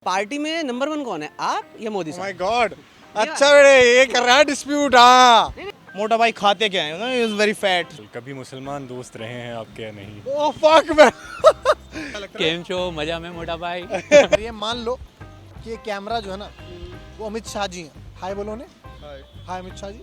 Party में number 1 कौन है, आप या मोदी साहब? माय गॉड, अच्छा बेटे ये कर रहा है डिस्प्यूट। हाँ, मोटा भाई खाते क्या है ना, ही इज वेरी फैट। कभी मुसलमान दोस्त रहे हैं आपके नहीं? Oh fuck man. Game show मजा में मोटा भाई। ये मान लो कि ये कैमरा जो है ना वो अमित शाह जी हैं। हाय बोलो ने, हाय अमित शाह जी।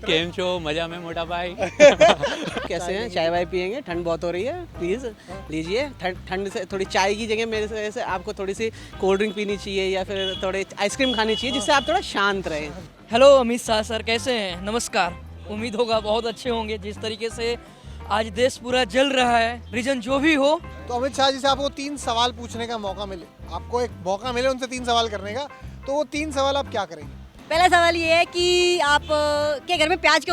गेम शो मजा में मोटा भाई। कैसे हैं? चाय वाय पियेंगे? ठंड बहुत हो रही है, प्लीज लीजिए। ठंड से थोड़ी चाय की जगह मेरे से आपको थोड़ी सी कोल्ड ड्रिंक पीनी चाहिए या फिर थोड़े आइसक्रीम खानी चाहिए, जिससे आप थोड़ा शांत रहें। हेलो अमित शाह सर, कैसे हैं? नमस्कार। उम्मीद होगा बहुत अच्छे होंगे। जिस तरीके से आज देश पूरा जल रहा है, रीजन जो भी हो। तो अमित शाह जी से आपको 3 सवाल पूछने का मौका मिले, आपको एक मौका मिले उनसे 3 सवाल करने का, तो वो 3 सवाल आप क्या करेंगे? पहला सवाल ये है कि आप के घर में प्याज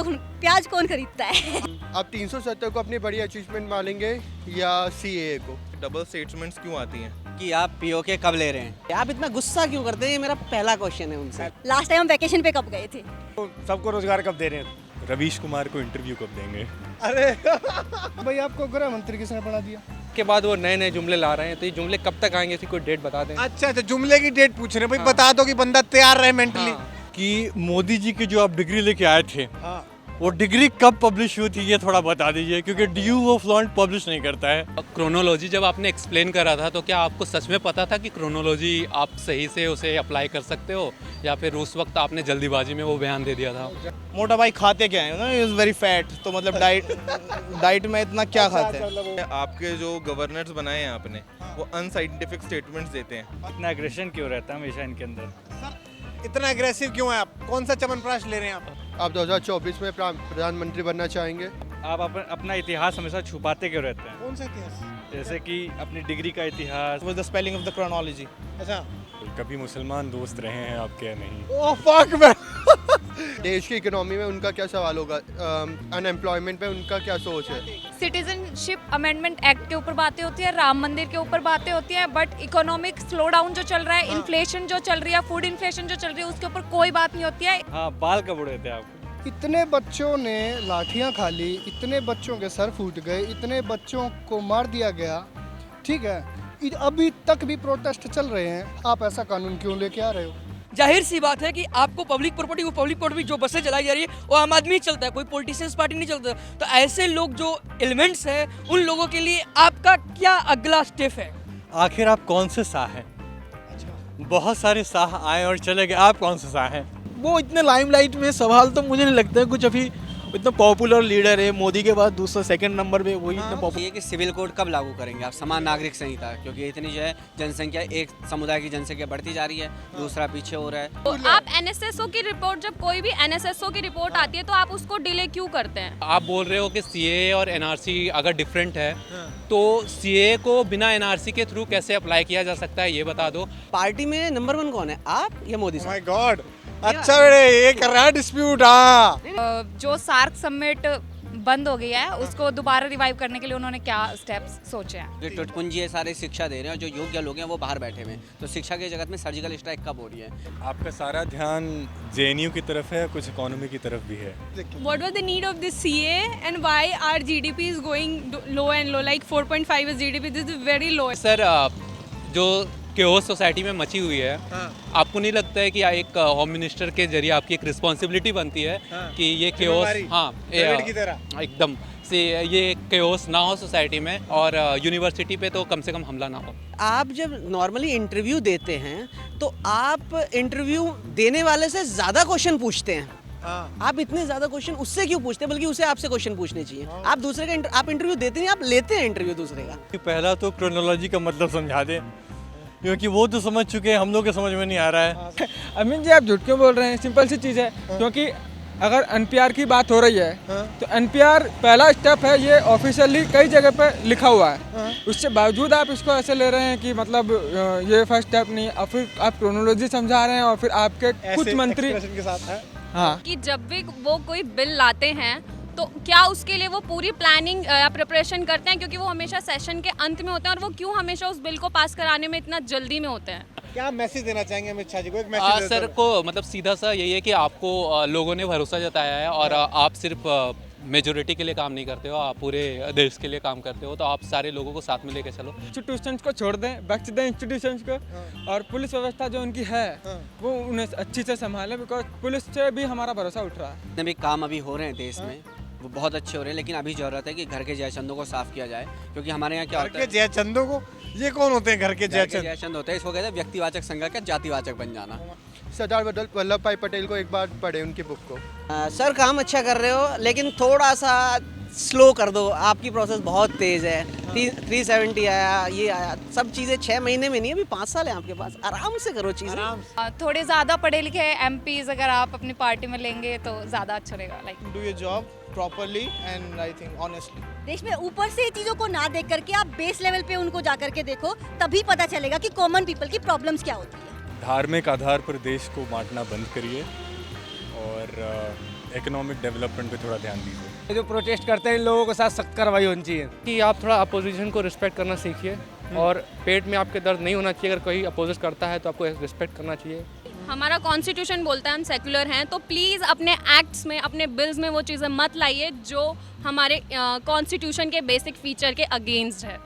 कौन खरीदता है? आप 370 को अपनी बड़ी अचीवमेंट मानेंगे या सीएए को? डबल स्टेटमेंट्स क्यों आती हैं कि आप पीओके कब ले रहे हैं? आप इतना गुस्सा क्यों करते हैं? ये मेरा पहला क्वेश्चन है उनसे। लास्ट टाइम हम वैकेशन पे कब गए थे? सबको रोजगार कब दे रहे हैं? रवीश कुमार को इंटरव्यू कब देंगे? अरे भाई आपको गृह मंत्री किसने बना दिया? के बाद वो नए नए जुमले ला रहे हैं, तो ये जुमले कब तक आएंगे, इसकी कोई डेट बता दें। अच्छा अच्छा, जुमले की डेट पूछ रहे हैं भाई। बता दो कि बंदा तैयार रहे मेंटली। कि मोदी जी की जो आप डिग्री लेके आए थे, हाँ, वो डिग्री कब पब्लिश हुई थी ये थोड़ा बता दीजिए, क्योंकि ड्यू ऑफ लॉन्च पब्लिश नहीं करता है। क्रोनोलॉजी जब आपने एक्सप्लेन करा था, तो क्या आपको सच में पता था कि क्रोनोलॉजी आप सही से उसे अप्लाई कर सकते हो, या फिर उस वक्त आपने जल्दीबाजी में वो बयान दे दिया था? मोटा भाई खाते क्या है ना, ही इज वेरी फैट। तो मतलब डाइट में इतना क्या खाते हैं? आपके जो गवर्नर्स बनाए हैं आपने, वो अनसाइंटिफिक स्टेटमेंट्स देते हैं। इतना एग्रेशन क्यों रहता है हमेशा इनके अंदर? इतना एग्रेसिव क्यों है आप? कौन सा च्यवनप्राश ले रहे हैं आप? आप 2024 में प्रधानमंत्री बनना चाहेंगे? आप अपना इतिहास हमेशा छुपाते क्यों रहते हैं? कौन सा इतिहास? जैसे कि अपनी डिग्री का इतिहास। The spelling of the chronology. अच्छा, कभी मुसलमान दोस्त रहे हैं आपके नहीं? Oh fuck man. देश की इकोनॉमी में उनका क्या सवाल होगा? अनएम्प्लॉयमेंट पे उनका क्या सोच है? सिटीजनशिप अमेंडमेंट एक्ट के ऊपर बातें होती है, राम मंदिर के ऊपर बातें होती हैं, बट इकोनॉमिक स्लो डाउन जो चल रहा है, इन्फ्लेशन जो चल रही है, फूड इन्फ्लेशन जो चल रही है, उसके ऊपर कोई बात नहीं होती है। हाँ, बाल कब उड़े थे आप? इतने बच्चों ने लाठियां खा ली, इतने बच्चों के सर फूट गए, इतने बच्चों को मार दिया गया, ठीक है, अभी तक भी प्रोटेस्ट चल रहे हैं। आप ऐसा कानून क्यों लेके आ रहे हो? जाहिर सी बात है कि आपको पब्लिक प्रॉपर्टी जो बसें चलाई जा रही है वो आम आदमी ही चलता है, कोई पॉलिटिशियंस पार्टी नहीं चलता। तो ऐसे लोग जो एलिमेंट्स हैं, उन लोगों के लिए आपका क्या अगला स्टेप है? आखिर आप कौन से शाह हैं? बहुत सारे शाह आए और चले गए, आप कौन से शाह हैं? वो इतने लाइमलाइट में सवाल तो मुझे नहीं लगता है कुछ अभी इतना पॉपुलर लीडर है। मोदी के बाद दूसरा सेकंड नंबर पे वही इतना पॉपुलर। ये कि सिविल कोड कब लागू करेंगे आप, समान नागरिक संहिता, क्योंकि इतनी जो है जनसंख्या, एक समुदाय की जनसंख्या बढ़ती जा रही है, दूसरा पीछे हो रहा है। तो आप एनएसएसओ की रिपोर्ट, जब कोई भी एनएसएसओ की रिपोर्ट आती है, तो आप उसको डिले क्यों करते हैं? आप बोल रहे हो कि सीए और एनआरसी अगर डिफरेंट है, तो सीए को बिना एनआरसी के थ्रू कैसे अप्लाई किया जा सकता है, ये बता दो। पार्टी में नंबर 1 कौन है, आप या मोदी साहब? माय गॉड, अच्छा बेटे ये कर रहा है डिस्प्यूट। हाँ, जो सार्क समिट बंद हो गया है, उसको दोबारा रिवाइव करने के लिए उन्होंने क्या स्टेप्स सोचे हैं? जो टुटपुंजी है सारे शिक्षा दे रहे हैं, जो योग्य लोग हैं वो बाहर बैठे हुए हैं, तो शिक्षा के जगत में सर्जिकल स्ट्राइक कब हो रही है? आपका सारा ध्यान जेएनयू की तरफ है, कुछ इकोनॉमी की तरफ भी है। What was the need of this CA and why our GDP is going low and low, like 4.5 is GDP, this is very low. Sir, जो केओस सोसाइटी में मची हुई है, आपको नहीं लगता है कि एक होम मिनिस्टर के जरिए आपकी एक रिस्पॉन्सिबिलिटी बनती है कि ये केओस, हाँ की तरह एकदम से ये केओस ना हो सोसाइटी में, और यूनिवर्सिटी पे तो कम से कम हमला ना हो? आप जब नॉर्मली इंटरव्यू देते हैं, तो आप इंटरव्यू देने वाले से ज़्यादा क्वेश्चन पूछते हैं। आप इतने ज़्यादा क्वेश्चन उससे क्यों पूछते हैं, बल्कि उसे आपसे क्वेश्चन पूछने चाहिए। आप दूसरे का आप इंटरव्यू देते नहीं, आप लेते हैं इंटरव्यू दूसरे का। पहला तो क्रोनोलॉजी का मतलब समझा दें, क्योंकि वो तो समझ चुके हैं, हम लोग के समझ में नहीं आ रहा है। अमीन जी, आप झूठ क्यों बोल रहे हैं? सिंपल सी चीज़ है, क्योंकि अगर एनपीआर की बात हो रही है, तो एनपीआर पहला स्टेप है, ये ऑफिशियली कई जगह पे लिखा हुआ है। उसके बावजूद आप इसको ऐसे ले रहे हैं कि मतलब ये फर्स्ट स्टेप नहीं, और फिर आप क्रोनोलॉजी समझा रहे हैं, और फिर आपके कुछ मंत्री के साथ है। हाँ, कि जब भी वो कोई बिल लाते हैं, तो क्या उसके लिए वो पूरी प्लानिंग या प्रिपरेशन करते हैं? क्योंकि वो हमेशा सेशन के अंत में होते हैं, और वो क्यों हमेशा उस बिल को पास कराने में इतना जल्दी में होते हैं? क्या मैसेज देना चाहेंगे अमित शाह जी को? एक मैसेज सर को मतलब सीधा सा यही है कि आपको लोगों ने भरोसा जताया है, और आप सिर्फ मेजोरिटी के लिए काम नहीं करते हो, आप पूरे देश के लिए काम करते हो, तो आप सारे लोगों को साथ में लेके चलो। इंस्टीट्यूशंस को छोड़ दें, बख्श दें इंस्टीट्यूशंस को, और पुलिस व्यवस्था जो उनकी है वो उन्हें अच्छी से संभालें, बिकॉज पुलिस से भी हमारा भरोसा उठ रहा है। जितने भी काम अभी हो रहे हैं देश में वो बहुत अच्छे हो रहे हैं, लेकिन अभी ज़रूरत है कि घर के जयचंदों को साफ़ किया जाए, क्योंकि हमारे यहाँ क्या होता है, जयचंदों को, ये कौन होते हैं घर के जयचंद होते हैं, इसको कहते हैं व्यक्तिवाचक संज्ञा का जातिवाचक बन जाना। सरदार वल्लभ भाई पटेल को एक बार पढ़े उनकी बुक को। सर काम अच्छा कर रहे हो, लेकिन थोड़ा सा स्लो कर दो, आपकी प्रोसेस बहुत तेज़ है। 370 आया, ये आया, सब चीज़ें 6 महीने में नहीं, अभी 5 साल है आपके पास, आराम से करो चीज़ें। थोड़े ज़्यादा पढ़े लिखे MPs अगर आप अपनी पार्टी में लेंगे तो ज़्यादा अच्छा रहेगा। Like do your job properly and I think honestly. देश में ऊपर से चीज़ों को ना देख करके आप बेस लेवल पे उनको जा करके देखो, तभी पता चलेगा कि कॉमन पीपल की प्रॉब्लम्स क्या होती है। धार्मिक आधार पर देश को बांटना बंद करिए और इकोनॉमिक डेवलपमेंट पे थोड़ा ध्यान दीजिए। जो प्रोटेस्ट करते हैं इन लोगों के साथ सख्त कार्रवाई होनी चाहिए। कि आप थोड़ा अपोजिशन को रिस्पेक्ट करना सीखिए, और पेट में आपके दर्द नहीं होना चाहिए। अगर कोई अपोजिट करता है तो आपको रिस्पेक्ट करना चाहिए। हमारा कॉन्स्टिट्यूशन बोलता है हम सेक्युलर हैं, तो प्लीज़ अपने एक्ट्स में, अपने बिल्स में वो चीज़ें मत लाइए जो हमारे कॉन्स्टिट्यूशन के बेसिक फीचर के अगेंस्ट है।